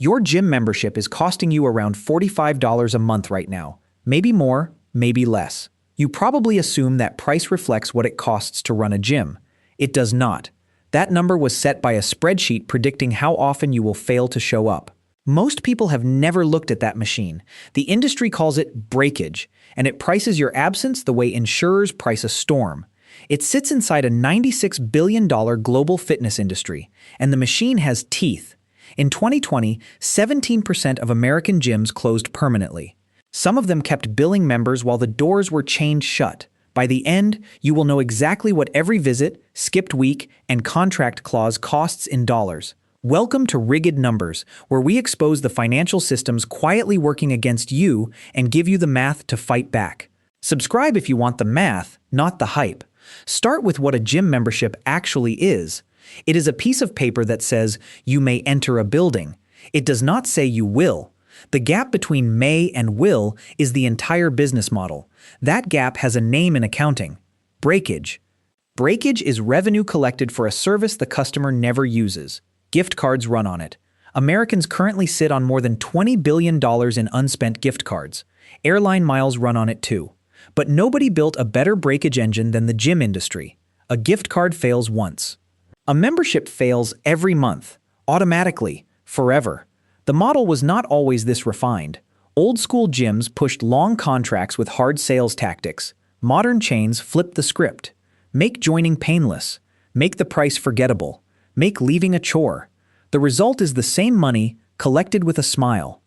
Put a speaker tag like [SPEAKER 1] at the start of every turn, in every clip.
[SPEAKER 1] Your gym membership is costing you around $45 a month right now. Maybe more, maybe less. You probably assume that price reflects what it costs to run a gym. It does not. That number was set by a spreadsheet predicting how often you will fail to show up. Most people have never looked at that machine. The industry calls it breakage, and it prices your absence the way insurers price a storm. It sits inside a $96 billion global fitness industry, and the machine has teeth. In 2020, 17% of American gyms closed permanently. Some of them kept billing members while the doors were chained shut. By the end, you will know exactly what every visit, skipped week, and contract clause costs in dollars. Welcome to Rigged Numbers, where we expose the financial systems quietly working against you and give you the math to fight back. Subscribe if you want the math, not the hype. Start with what a gym membership actually is. It is a piece of paper that says you may enter a building. It does not say you will. The gap between may and will is the entire business model. That gap has a name in accounting: breakage. Breakage is revenue collected for a service the customer never uses. Gift cards run on it. Americans currently sit on more than $20 billion in unspent gift cards. Airline miles run on it too. But nobody built a better breakage engine than the gym industry. A gift card fails once. A membership fails every month, automatically, forever. The model was not always this refined. Old-school gyms pushed long contracts with hard sales tactics. Modern chains flipped the script. Make joining painless. Make the price forgettable. Make leaving a chore. The result is the same money, collected with a smile.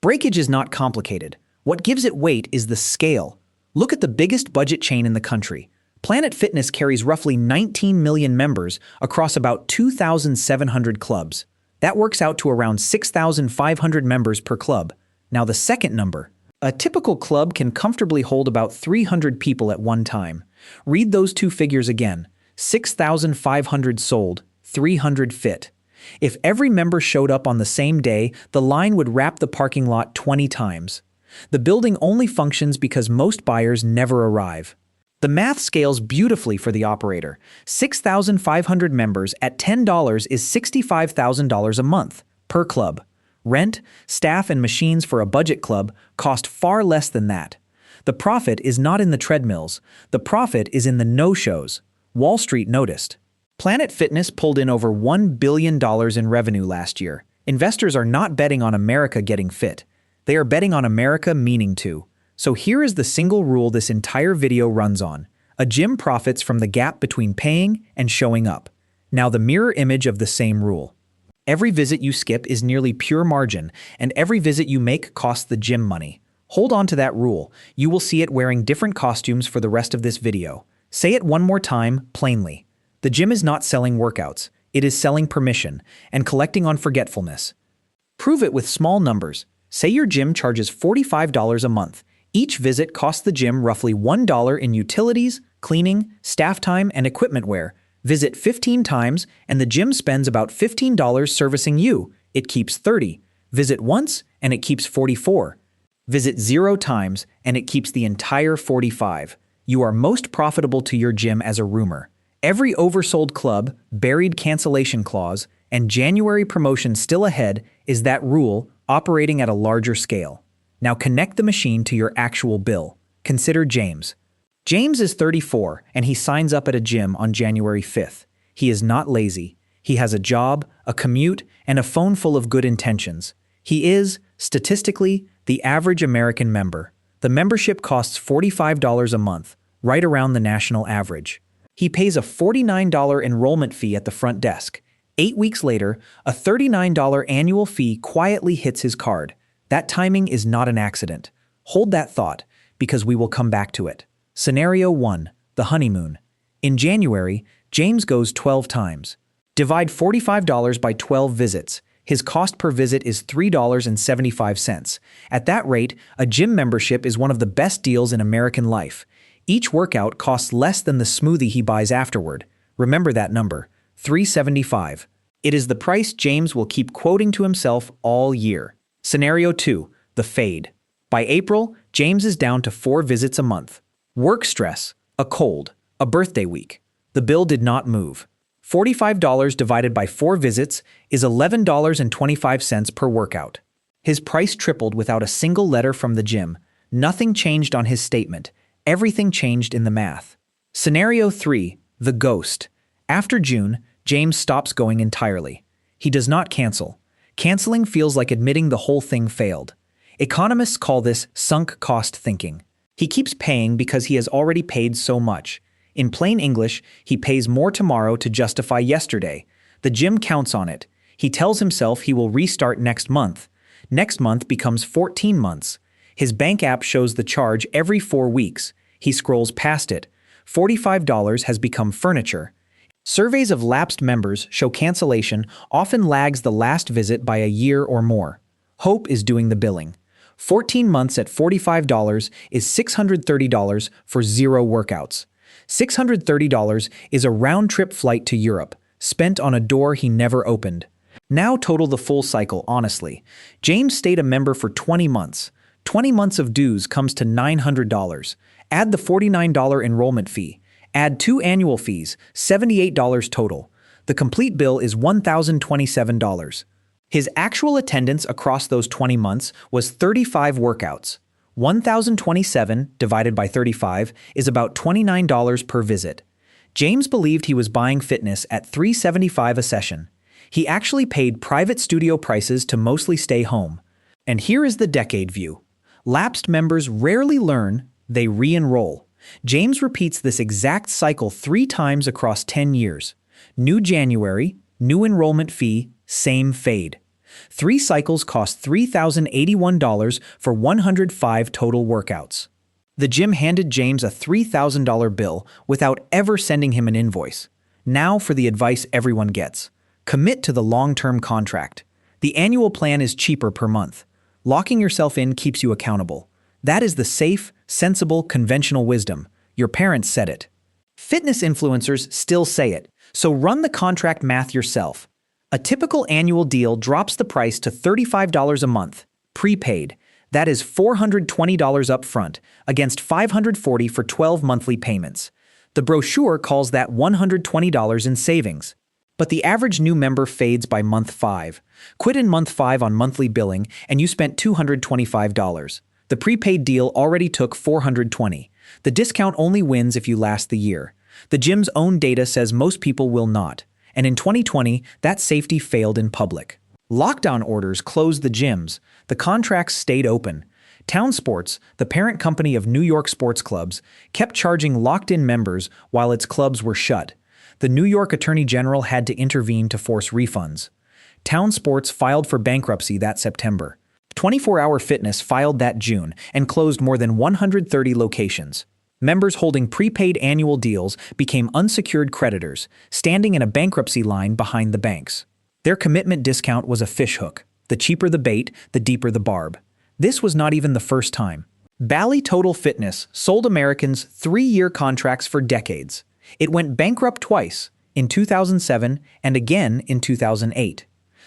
[SPEAKER 1] Breakage is not complicated. What gives it weight is the scale. Look at the biggest budget chain in the country. Planet Fitness carries roughly 19 million members across about 2,700 clubs. That works out to around 6,500 members per club. Now the second number. A typical club can comfortably hold about 300 people at one time. Read those two figures again. 6,500 sold, 300 fit. If every member showed up on the same day, the line would wrap the parking lot 20 times. The building only functions because most buyers never arrive. The math scales beautifully for the operator. 6,500 members at $10 is $65,000 a month per club. Rent, staff, and machines for a budget club cost far less than that. The profit is not in the treadmills. The profit is in the no-shows. Wall Street noticed. Planet Fitness pulled in over $1 billion in revenue last year. Investors are not betting on America getting fit. They are betting on America meaning to. So here is the single rule this entire video runs on. A gym profits from the gap between paying and showing up. Now the mirror image of the same rule. Every visit you skip is nearly pure margin, and every visit you make costs the gym money. Hold on to that rule. You will see it wearing different costumes for the rest of this video. Say it one more time, plainly. The gym is not selling workouts. It is selling permission and collecting on forgetfulness. Prove it with small numbers. Say your gym charges $45 a month. Each visit costs the gym roughly $1 in utilities, cleaning, staff time, and equipment wear. Visit 15 times, and the gym spends about $15 servicing you. It keeps 30. Visit once, and it keeps 44. Visit 0 times, and it keeps the entire 45. You are most profitable to your gym as a roomer. Every oversold club, buried cancellation clause, and January promotion still ahead is that rule operating at a larger scale. Now connect the machine to your actual bill. Consider James. James is 34 and he signs up at a gym on January 5th. He is not lazy. He has a job, a commute, and a phone full of good intentions. He is, statistically, the average American member. The membership costs $45 a month, right around the national average. He pays a $49 enrollment fee at the front desk. 8 weeks later, a $39 annual fee quietly hits his card. That timing is not an accident. Hold that thought, because we will come back to it. Scenario 1, the honeymoon. In January, James goes 12 times. Divide $45 by 12 visits. His cost per visit is $3.75. At that rate, a gym membership is one of the best deals in American life. Each workout costs less than the smoothie he buys afterward. Remember that number, $3.75. It is the price James will keep quoting to himself all year. Scenario 2, the fade. By April, James is down to 4 visits a month. Work stress, a cold, a birthday week. The bill did not move. $45 divided by 4 visits is $11.25 per workout. His price tripled without a single letter from the gym. Nothing changed on his statement. Everything changed in the math. Scenario 3. The Ghost. After June, James stops going entirely. He does not cancel. Canceling feels like admitting the whole thing failed. Economists call this sunk cost thinking. He keeps paying because he has already paid so much. In plain English, he pays more tomorrow to justify yesterday. The gym counts on it. He tells himself he will restart next month. Next month becomes 14 months. His bank app shows the charge every 4 weeks. He scrolls past it. $45 has become furniture. Surveys of lapsed members show cancellation often lags the last visit by a year or more. Hope is doing the billing. 14 months at $45 is $630 for 0 workouts. $630 is a round-trip flight to Europe, spent on a door he never opened. Now total the full cycle honestly. James stayed a member for 20 months. 20 months of dues comes to $900. Add the $49 enrollment fee. Add 2 annual fees, $78 total. The complete bill is $1,027. His actual attendance across those 20 months was 35 workouts. 1,027 divided by 35 is about $29 per visit. James believed he was buying fitness at $375 a session. He actually paid private studio prices to mostly stay home. And here is the decade view. Lapsed members rarely learn, they re-enroll. James repeats this exact cycle 3 times across 10 years. New January, new enrollment fee, same fade. 3 cycles cost $3,081 for 105 total workouts. The gym handed James a $3,000 bill without ever sending him an invoice. Now for the advice everyone gets. Commit to the long-term contract. The annual plan is cheaper per month. Locking yourself in keeps you accountable. That is the safe, sensible, conventional wisdom. Your parents said it. Fitness influencers still say it, so run the contract math yourself. A typical annual deal drops the price to $35 a month, prepaid. That is $420 up front, against $540 for 12 monthly payments. The brochure calls that $120 in savings. But the average new member fades by month 5. Quit in month 5 on monthly billing, and you spent $225. The prepaid deal already took $420. The discount only wins if you last the year. The gym's own data says most people will not. And in 2020, that safety failed in public. Lockdown orders closed the gyms. The contracts stayed open. Town Sports, the parent company of New York sports clubs, kept charging locked-in members while its clubs were shut. The New York Attorney General had to intervene to force refunds. Town Sports filed for bankruptcy that September. 24-Hour Fitness filed that June and closed more than 130 locations. Members holding prepaid annual deals became unsecured creditors, standing in a bankruptcy line behind the banks. Their commitment discount was a fishhook. The cheaper the bait, the deeper the barb. This was not even the first time. Bally Total Fitness sold Americans 3-year contracts for decades. It went bankrupt twice, in 2007 and again in 2008.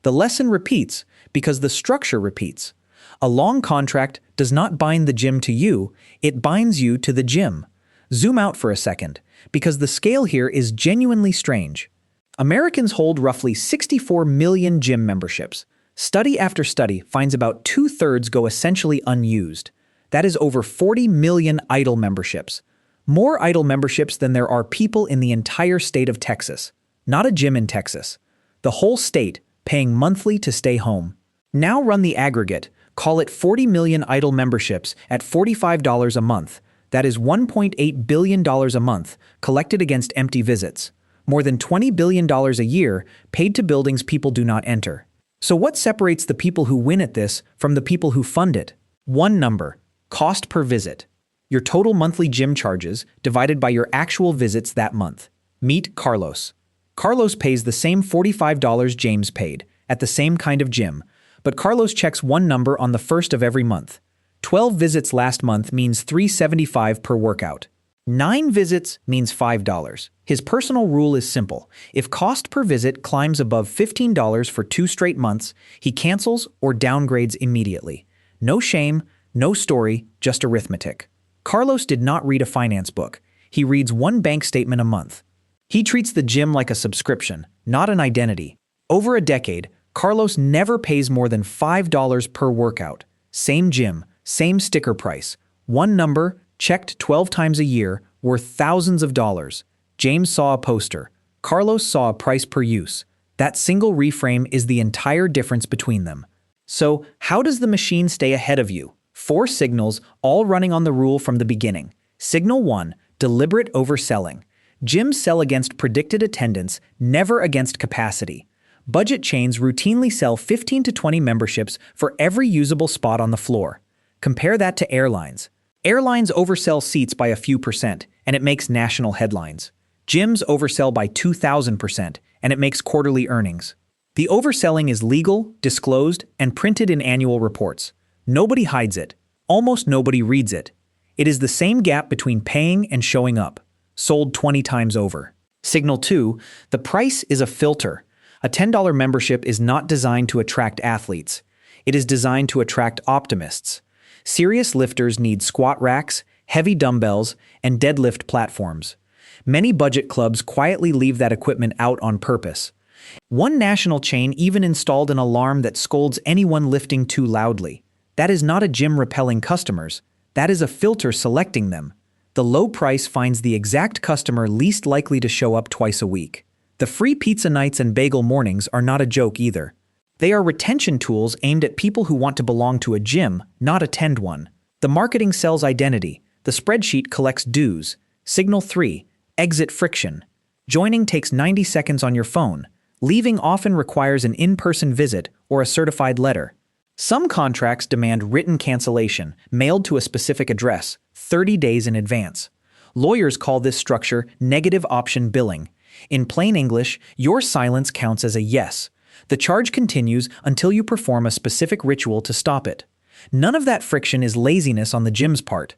[SPEAKER 1] The lesson repeats because the structure repeats. A long contract does not bind the gym to you, it binds you to the gym. Zoom out for a second, because the scale here is genuinely strange. Americans hold roughly 64 million gym memberships. Study after study finds about 2/3 go essentially unused. That is over 40 million idle memberships. More idle memberships than there are people in the entire state of Texas. Not a gym in Texas. The whole state paying monthly to stay home. Now run the aggregate. Call it 40 million idle memberships at $45 a month. That is $1.8 billion a month collected against empty visits. More than $20 billion a year paid to buildings people do not enter. So what separates the people who win at this from the people who fund it? One number: cost per visit. Your total monthly gym charges divided by your actual visits that month. Meet Carlos. Carlos pays the same $45 James paid, at the same kind of gym, but Carlos checks one number on the first of every month. 12 visits last month means $375 per workout. 9 visits means $5. His personal rule is simple. If cost per visit climbs above $15 for 2 straight months, he cancels or downgrades immediately. No shame, no story, just arithmetic. Carlos did not read a finance book. He reads one bank statement a month. He treats the gym like a subscription, not an identity. Over a decade, Carlos never pays more than $5 per workout. Same gym, same sticker price. One number, checked 12 times a year, worth thousands of dollars. James saw a poster. Carlos saw a price per use. That single reframe is the entire difference between them. So, how does the machine stay ahead of you? 4 signals, all running on the rule from the beginning. Signal 1, deliberate overselling. Gyms sell against predicted attendance, never against capacity. Budget chains routinely sell 15 to 20 memberships for every usable spot on the floor. Compare that to airlines. Airlines oversell seats by a few percent, and it makes national headlines. Gyms oversell by 2,000%, and it makes quarterly earnings. The overselling is legal, disclosed, and printed in annual reports. Nobody hides it. Almost nobody reads it. It is the same gap between paying and showing up. Sold 20 times over. Signal 2, the price is a filter. A $10 membership is not designed to attract athletes. It is designed to attract optimists. Serious lifters need squat racks, heavy dumbbells, and deadlift platforms. Many budget clubs quietly leave that equipment out on purpose. One national chain even installed an alarm that scolds anyone lifting too loudly. That is not a gym repelling customers. That is a filter selecting them. The low price finds the exact customer least likely to show up twice a week. The free pizza nights and bagel mornings are not a joke either. They are retention tools aimed at people who want to belong to a gym, not attend one. The marketing sells identity. The spreadsheet collects dues. Signal 3, exit friction. Joining takes 90 seconds on your phone. Leaving often requires an in-person visit or a certified letter. Some contracts demand written cancellation, mailed to a specific address, 30 days in advance. Lawyers call this structure negative option billing. In plain English, your silence counts as a yes. The charge continues until you perform a specific ritual to stop it. None of that friction is laziness on the gym's part.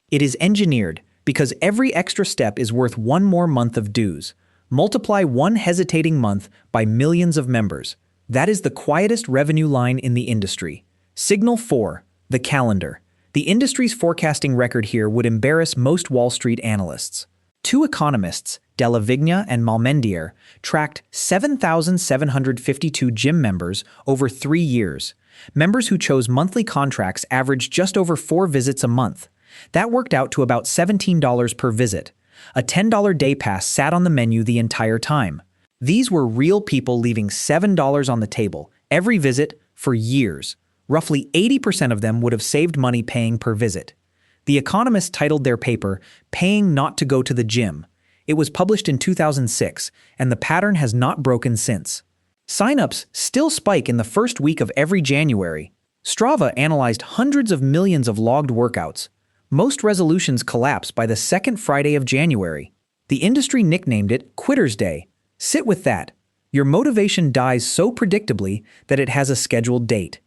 [SPEAKER 1] It is engineered because every extra step is worth one more month of dues. Multiply one hesitating month by millions of members. That is the quietest revenue line in the industry. Signal 4, the calendar. The industry's forecasting record here would embarrass most Wall Street analysts. 2 economists, DellaVigna and Malmendier, tracked 7,752 gym members over 3 years. Members who chose monthly contracts averaged just over 4 visits a month. That worked out to about $17 per visit. A $10 day pass sat on the menu the entire time. These were real people leaving $7 on the table every visit for years. Roughly 80% of them would have saved money paying per visit. The Economist titled their paper, "Paying Not to Go to the Gym." It was published in 2006, and the pattern has not broken since. Sign-ups still spike in the first week of every January. Strava analyzed hundreds of millions of logged workouts. Most resolutions collapse by the second Friday of January. The industry nicknamed it Quitter's Day. Sit with that. Your motivation dies so predictably that it has a scheduled date.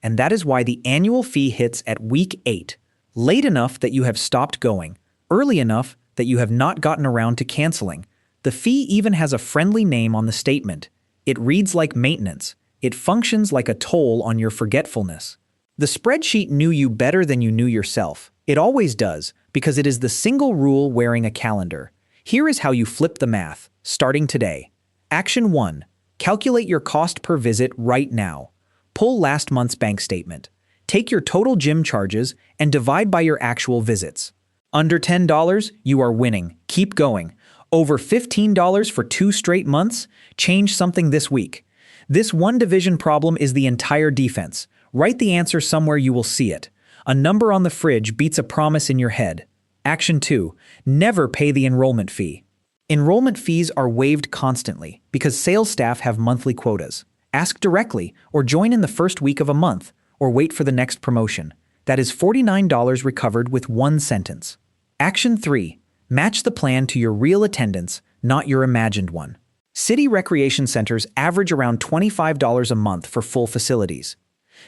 [SPEAKER 1] And that is why the annual fee hits at week 8. Late enough that you have stopped going. Early enough that you have not gotten around to canceling. The fee even has a friendly name on the statement. It reads like maintenance. It functions like a toll on your forgetfulness. The spreadsheet knew you better than you knew yourself. It always does, because it is the single rule wearing a calendar. Here is how you flip the math, starting today. Action 1. Calculate your cost per visit right now. Pull last month's bank statement. Take your total gym charges and divide by your actual visits. Under $10, you are winning. Keep going. Over $15 for 2 straight months? Change something this week. This one division problem is the entire defense. Write the answer somewhere you will see it. A number on the fridge beats a promise in your head. Action 2. Never pay the enrollment fee. Enrollment fees are waived constantly because sales staff have monthly quotas. Ask directly or join in the first week of a month or wait for the next promotion. That is $49 recovered with one sentence. Action 3. Match the plan to your real attendance, not your imagined one. City recreation centers average around $25 a month for full facilities.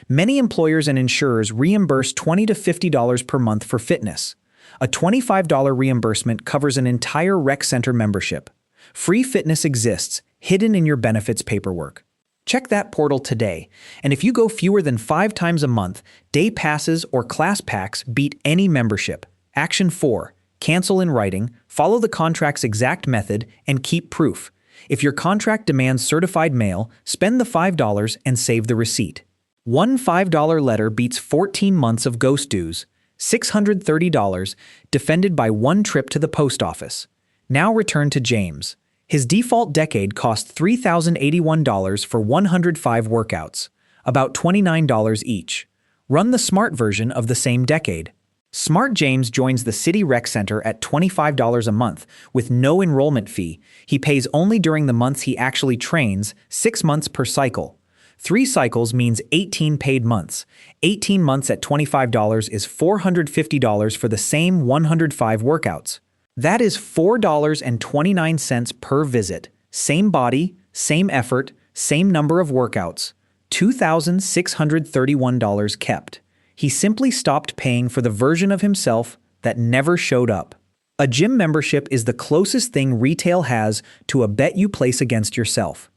[SPEAKER 1] Many employers and insurers reimburse $20 to $50 per month for fitness. A $25 reimbursement covers an entire rec center membership. Free fitness exists, hidden in your benefits paperwork. Check that portal today, and if you go fewer than 5 times a month, day passes or class packs beat any membership. Action 4. Cancel in writing, follow the contract's exact method, and keep proof. If your contract demands certified mail, spend the $5 and save the receipt. One $5 letter beats 14 months of ghost dues. $630, defended by one trip to the post office. Now return to James. His default decade cost $3,081 for 105 workouts, about $29 each. Run the smart version of the same decade. Smart James joins the City Rec Center at $25 a month with no enrollment fee. He pays only during the months he actually trains, 6 months per cycle. 3 cycles means 18 paid months. 18 months at $25 is $450 for the same 105 workouts. That is $4.29 per visit. Same body, same effort, same number of workouts. $2,631 kept. He simply stopped paying for the version of himself that never showed up. A gym membership is the closest thing retail has to a bet you place against yourself.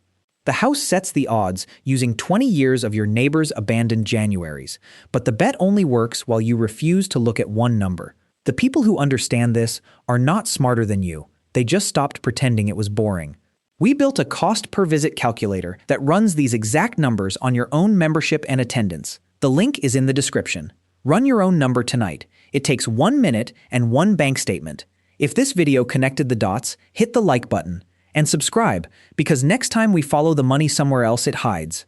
[SPEAKER 1] The house sets the odds using 20 years of your neighbor's abandoned Januaries, but the bet only works while you refuse to look at one number. The people who understand this are not smarter than you. They just stopped pretending it was boring. We built a cost per visit calculator that runs these exact numbers on your own membership and attendance. The link is in the description. Run your own number tonight. It takes 1 minute and 1 bank statement. If this video connected the dots, hit the like button and subscribe, because next time we follow the money somewhere else, it hides.